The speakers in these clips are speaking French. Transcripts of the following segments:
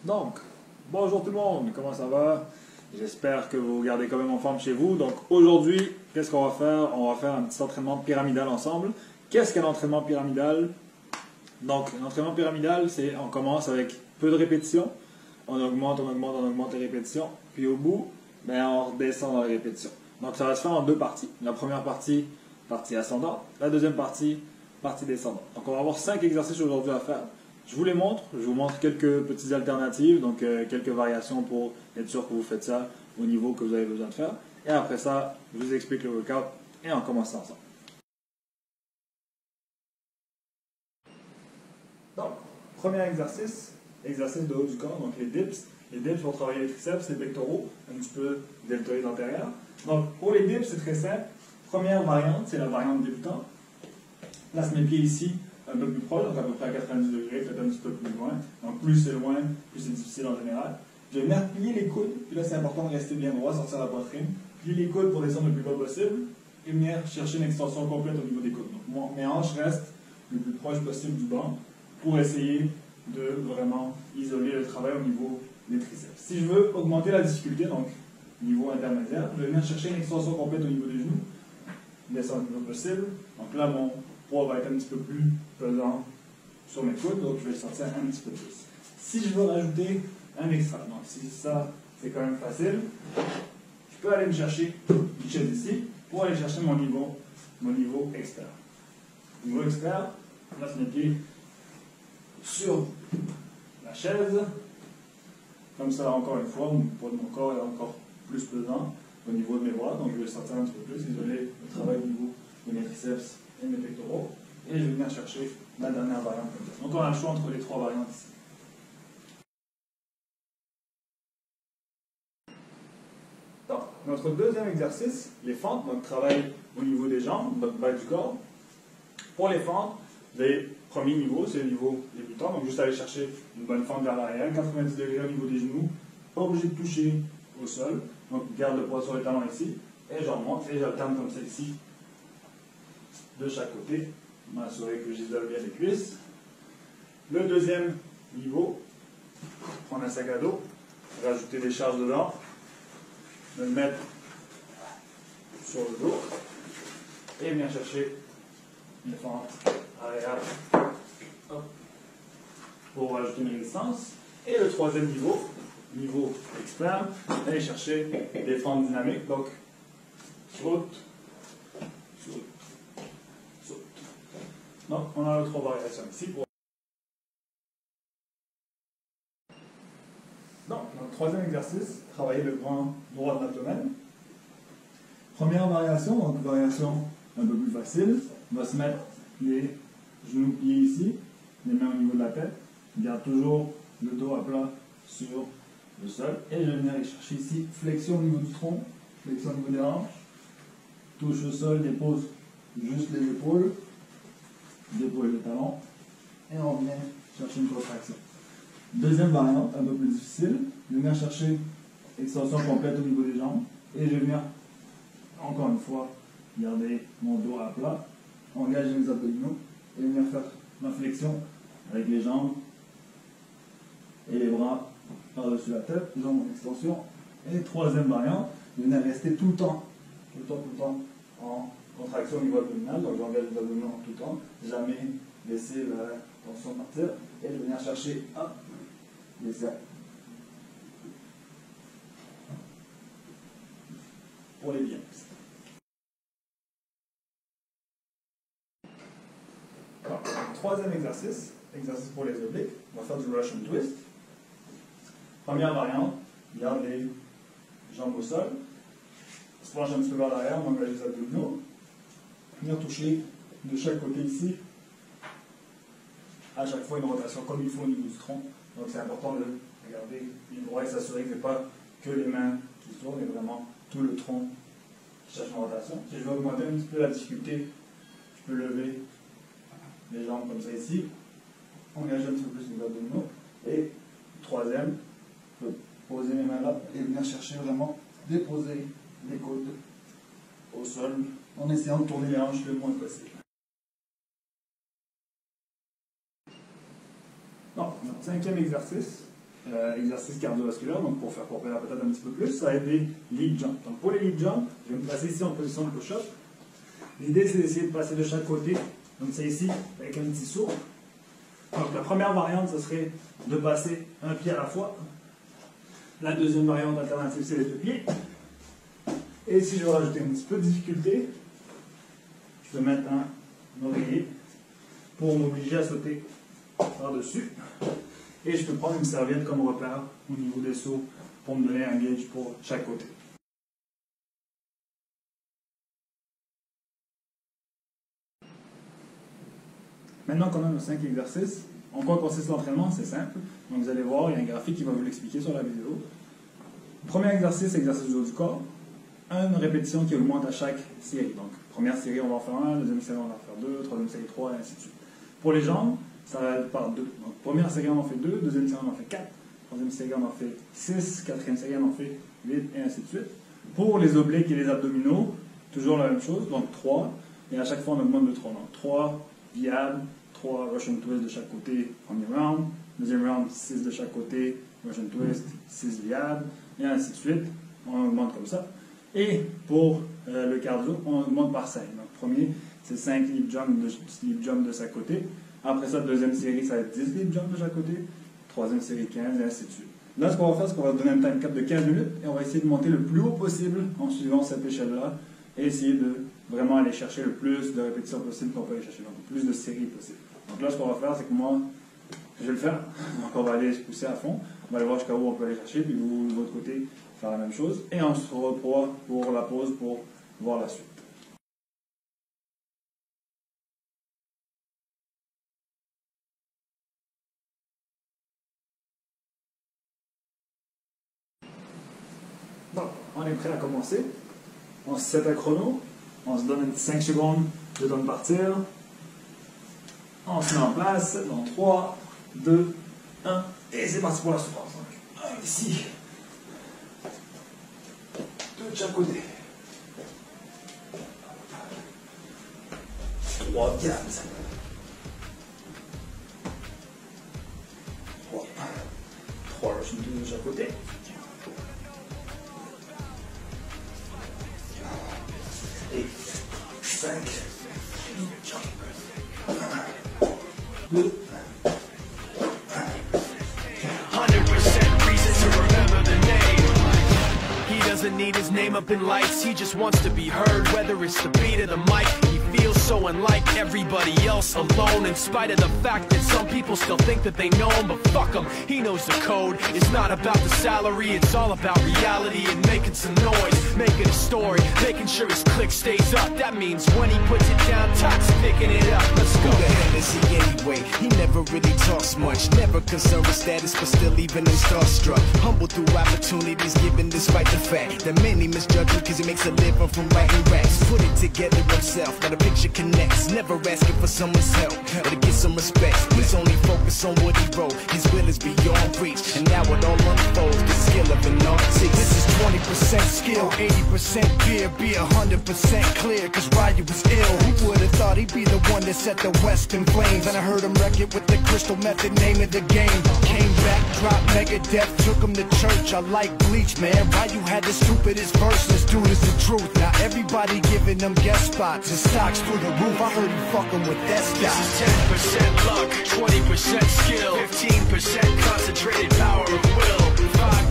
Donc, bonjour tout le monde, comment ça va? J'espère que vous vous gardez quand même en forme chez vous. Donc aujourd'hui, qu'est-ce qu'on va faire? On va faire un petit entraînement pyramidal ensemble. Qu'est-ce qu'un entraînement pyramidal? Donc, un entraînement pyramidal, c'est on commence avec peu de répétitions. On augmente, on augmente, on augmente les répétitions. Puis au bout, on redescend dans les répétitions. Donc ça va se faire en deux parties. La première partie, partie ascendante. La deuxième partie, partie descendante. Donc on va avoir 5 exercices aujourd'hui à faire. Je vous les montre, je vous montre quelques petites alternatives, donc quelques variations pour être sûr que vous faites ça au niveau que vous avez besoin de faire. Et après ça, je vous explique le workout et on commence ensemble. Donc, premier exercice, exercice de haut du corps, donc les dips. Les dips vont travailler les triceps, les pectoraux, un petit peu deltoïde antérieur. Donc pour les dips, c'est très simple. Première variante, c'est la variante débutant. Place mes pieds ici, un peu plus proche, donc à peu près à 90 degrés, peut-être un petit peu plus loin. Donc plus c'est loin, plus c'est difficile en général. Je vais venir plier les coudes, puis là c'est important de rester bien droit, sortir la poitrine. Plier les coudes pour descendre le plus bas possible, et venir chercher une extension complète au niveau des coudes. Donc mes hanches restent le plus proche possible du banc pour essayer de vraiment isoler le travail au niveau des triceps. Si je veux augmenter la difficulté, donc niveau intermédiaire, je vais venir chercher une extension complète au niveau des genoux, descendre le plus bas possible. Donc là, mon poids va être un petit peu plus pesant sur mes coudes, donc je vais le sortir un petit peu plus. Si je veux rajouter un extra, donc si ça, c'est quand même facile, je peux aller me chercher une chaise ici pour aller chercher mon niveau expert. Niveau expert, je place mes pieds sur la chaise. Comme ça, encore une fois, le poids de mon corps est encore plus pesant au niveau de mes bras, donc je vais le sortir un petit peu plus, isoler le travail au niveau de mes triceps et mes pectoraux, et je vais venir chercher la dernière variante comme ça. Donc on a le choix entre les trois variantes ici. Donc, notre deuxième exercice, les fentes, donc travail au niveau des jambes, donc bas du corps. Pour les fentes, les premiers niveaux, c'est le niveau débutant, donc juste aller chercher une bonne fente vers l'arrière, 90 degrés au niveau des genoux, pas obligé de toucher au sol, donc garde le poids sur les talons ici, et je remonte et j'alterne comme ça ici, de chaque côté, m'assurer que j'isole bien les cuisses. Le deuxième niveau, prendre un sac à dos, rajouter des charges dedans, me le mettre sur le dos, et venir chercher une fente arrière pour rajouter une résistance. Et le troisième niveau expert, aller chercher des fentes dynamiques, donc saute, saute, saute. Donc on a les trois variations ici. Donc notre troisième exercice, travailler le grand droit de l'abdomen. Première variation, donc variation un peu plus facile, on va se mettre les genoux pliés ici, les mains au niveau de la tête, on garde toujours le dos à plat sur le sol, et je vais venir aller chercher ici, flexion au niveau du tronc, flexion au niveau des hanches, touche au sol, dépose juste les épaules, dépose les talons, et on vient chercher une contraction. Deuxième variante, un peu plus difficile, je vais venir chercher extension complète au niveau des jambes, et je vais venir, encore une fois, garder mon dos à plat, engager mes abdominaux, et venir faire ma flexion avec les jambes et les bras par-dessus la tête, jambes en extension. Et troisième variante, je vais venir rester tout le temps en contraction au niveau abdominal, donc j'engage les abdominaux tout le temps, jamais laisser la tension partir, et je vais venir chercher les cercles. Pour les biceps. Troisième exercice, exercice pour les obliques, on va faire du Russian twist. Première variante, garde les jambes au sol, se penche un petit peu vers l'arrière, on engage les abdominaux, venir toucher de chaque côté ici, à chaque fois une rotation comme il faut au niveau du tronc. Donc c'est important de regarder les droits et s'assurer que ce n'est pas que les mains qui tournent, mais vraiment tout le tronc qui cherche une rotation. Si je veux augmenter un petit peu la difficulté, je peux lever les jambes comme ça ici, engager un petit peu plus les abdominaux, et troisième, je peux poser mes mains là et venir chercher vraiment déposer les coudes au sol en essayant de tourner les hanches le moins possible. Donc, notre cinquième exercice, exercices cardiovasculaires, donc pour faire pomper la patate un petit peu plus, ça va être des lead jumps. Donc pour les lead jumps, je vais me placer ici en position de push-up. L'idée, c'est d'essayer de passer de chaque côté, comme c'est ici, avec un petit saut. Donc la première variante, ce serait de passer un pied à la fois. La deuxième variante alternative, c'est les deux pieds. Et si je veux rajouter un petit peu de difficulté, je peux mettre un oreiller pour m'obliger à sauter par-dessus. Et je peux prendre une serviette comme repère au niveau des sauts pour me donner un gauge pour chaque côté. Maintenant qu'on a nos 5 exercices, en quoi consiste l'entraînement? C'est simple. Donc vous allez voir, il y a un graphique qui va vous l'expliquer sur la vidéo. Premier exercice, exercice du haut du corps. Une répétition qui augmente à chaque série. Donc première série, on va en faire 1, deuxième série, on va en faire 2, troisième série 3, et ainsi de suite. Pour les jambes, ça va être par 2. Donc première série, on en fait 2, deuxième série, on en fait 4, troisième série, on en fait 6, quatrième série, on en fait 8, et ainsi de suite. Pour les obliques et les abdominaux, toujours la même chose, donc 3, et à chaque fois on augmente de 3. Donc 3 viades, 3 Russian twist de chaque côté, premier round, deuxième round, 6 de chaque côté, Russian twist, 6 viades, et ainsi de suite. On augmente comme ça. Et pour le cardio, on augmente par 5. Donc premier, c'est 5 leap jump de chaque côté. Après ça, deuxième série, ça va être 10 leap jump de chaque côté. Troisième série, 15, et ainsi de suite. Là, ce qu'on va faire, c'est qu'on va donner un time cap de 15 minutes et on va essayer de monter le plus haut possible en suivant cette échelle-là et essayer de vraiment aller chercher le plus de répétitions possible qu'on peut aller chercher, donc le plus de séries possible. Donc là, ce qu'on va faire, c'est que moi, je vais le faire. Donc on va aller se pousser à fond. On va aller voir jusqu'à où on peut aller chercher, puis vous, de votre côté, faire la même chose. Et on se revoit pour la pause pour voir la suite. Bon, on est prêt à commencer. On se set un chrono. On se donne 5 secondes de temps de partir. On se met en place dans 3, 2, 1. Et c'est parti pour la souffrance. Un ici. 2 de chaque côté. 3 viades. 3 Russian twist de chaque côté. Et 5. 2. Doesn't need his name up in lights, he just wants to be heard. Whether it's the beat of the mic, he feels so unlike everybody else, alone. In spite of the fact that some people still think that they know him, but fuck him, he knows the code. It's not about the salary, it's all about reality and making some noise, making a story, making sure his click stays up. That means when he puts it down, Tox picking it up. Let's go. Who the hell is he anyway? He never really talks much, never concerned with status, but still even him starstruck. Humble through opportunities given despite the fact that many misjudge him cause he makes a living from writing raps. Put it together himself, now the picture connects. Never asking for someone's help or to get some respect. He's only focused on what he wrote. His will is beyond reach, and now it all unfolds. The skill of an artist. This is 20% skill, 80% fear. Be 100% clear, cause Ryu was ill. Who would've thought he'd be the one that set the West in flames? And I heard him wreck it with the Crystal Method, name of the game. Came back, dropped Megadeth, took him to church. I like Bleach, man. Ryu had the stupidest verse, this dude is the truth. Now everybody giving them guest spots and stocks through the roof. I heard he fucking with that stock. This is 10% luck, 20% skill, 15% concentrated power of will,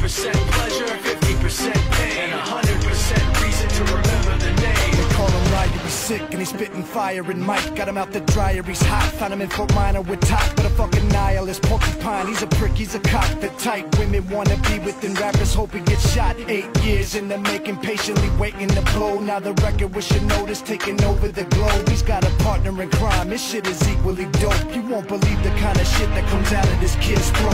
5% pleasure, 50% pain, and 100% reason to remember the name. They call him Ryu, he's sick and he's spitting fire and Mike got him out the dryer, he's hot. Found him in Fort Minor with top, but a fucking nihilist porcupine. He's a prick, he's a cock, the type women wanna be within. Rappers hope he gets shot. 8 years in the making, patiently waiting to blow. Now the record with your notice taking over the globe. He's got a partner in crime, his shit is equally dope. You won't believe the kind of shit that comes out of this kid's throat.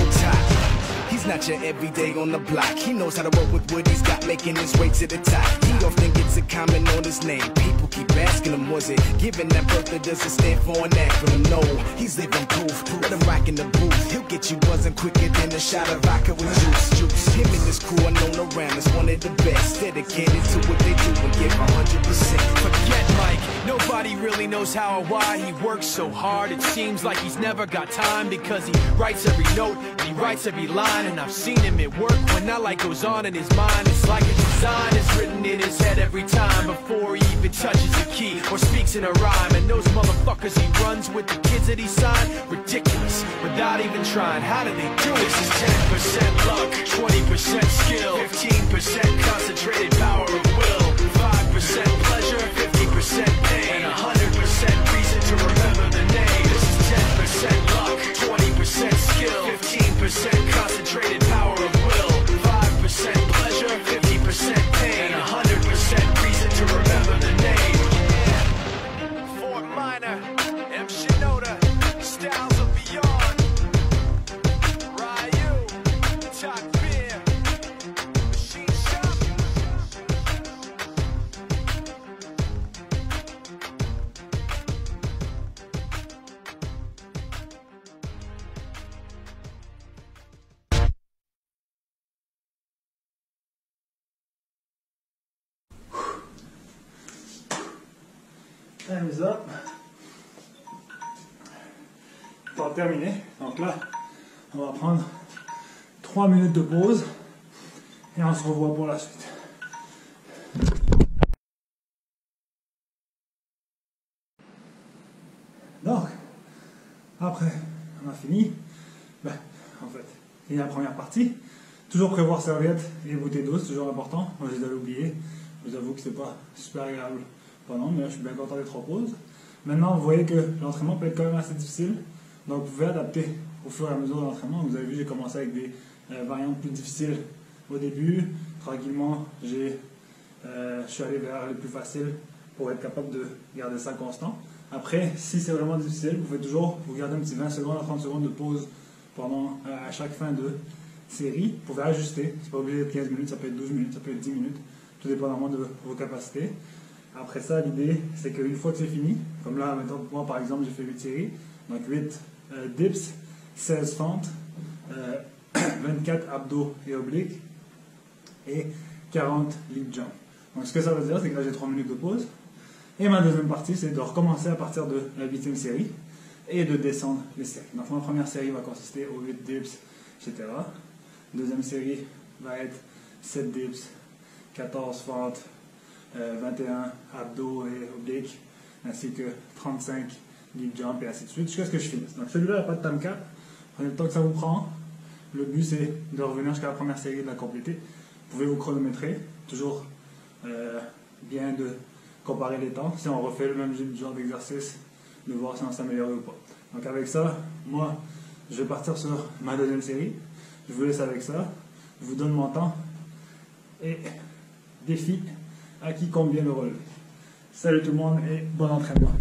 He's not your everyday on the block. He knows how to work with what he's got, making his way to the top. He often gets a comment on his name. People keep asking him, was it given that birth that doesn't stand for an acronym? No, he's living proof. Let him rock in the booth. He'll get you buzzing quicker than a shot of vodka with juice. Him and his crew are known around as one of the best. Dedicated to what they do and give 100%. Forget Mike, nobody really knows how or why he works so hard. It seems like he's never got time because he writes every note. He writes every line, and I've seen him at work when that light goes on in his mind. It's like a design is written in his head every time before he even touches a key or speaks in a rhyme. And those motherfuckers he runs with, the kids that he signed, ridiculous, without even trying. How do they do it? This is 10% luck, 20% skill, 15% concentrated power of will, 5% pleasure, 50% pain, and 100% reason to remember the name. This is 10% luck, 20% skill, 15% concentrated power of will, 5% pleasure, 50% pain, and 100% reason to remember the name. Fort Minor, M. Shinoda, Styles of Beyond, Ryu, Talk Beer, Machine Shop. Time is up. Pour terminer, donc là, on va prendre 3 minutes de pause et on se revoit pour la suite. Donc, après, on a fini. En fait, il y a la première partie. Toujours prévoir serviette et bouteille d'eau, c'est toujours important. Moi, je les avais oubliés. Je vous avoue que c'est pas super agréable pendant, mais là, je suis bien content d'être en pause. Maintenant, vous voyez que l'entraînement peut être quand même assez difficile. Donc, vous pouvez adapter au fur et à mesure de l'entraînement. Vous avez vu, j'ai commencé avec des variantes plus difficiles au début. Tranquillement, je suis allé vers les plus faciles pour être capable de garder ça constant. Après, si c'est vraiment difficile, vous pouvez toujours vous garder un petit 20 secondes à 30 secondes de pause pendant, à chaque fin de série. Vous pouvez ajuster. C'est pas obligé d'être 15 minutes, ça peut être 12 minutes, ça peut être 10 minutes, tout dépendamment de vos capacités. Après ça, l'idée, c'est qu'une fois que c'est fini, comme là, maintenant, moi par exemple, j'ai fait 8 séries, donc 8 dips, 16 fentes, 24 abdos et obliques, et 40 lead jump. Donc ce que ça veut dire, c'est que là j'ai 3 minutes de pause, et ma deuxième partie, c'est de recommencer à partir de la 8e série, et de descendre les séries. Donc ma première série va consister aux 8 dips, etc. Deuxième série va être 7 dips, 14 fentes, 21 abdos et obliques, ainsi que 35 lead jump et ainsi de suite, jusqu'à ce que je finisse. Donc celui-là n'a pas de time cap, prenez le temps que ça vous prend. Le but c'est de revenir jusqu'à la première série et de la compléter. Vous pouvez vous chronométrer, toujours bien de comparer les temps, si on refait le même genre d'exercice, de voir si on s'améliore ou pas. Donc avec ça, moi je vais partir sur ma deuxième série, je vous laisse avec ça, je vous donne mon temps et défi à qui compte bien le relever. Salut tout le monde et bon entraînement.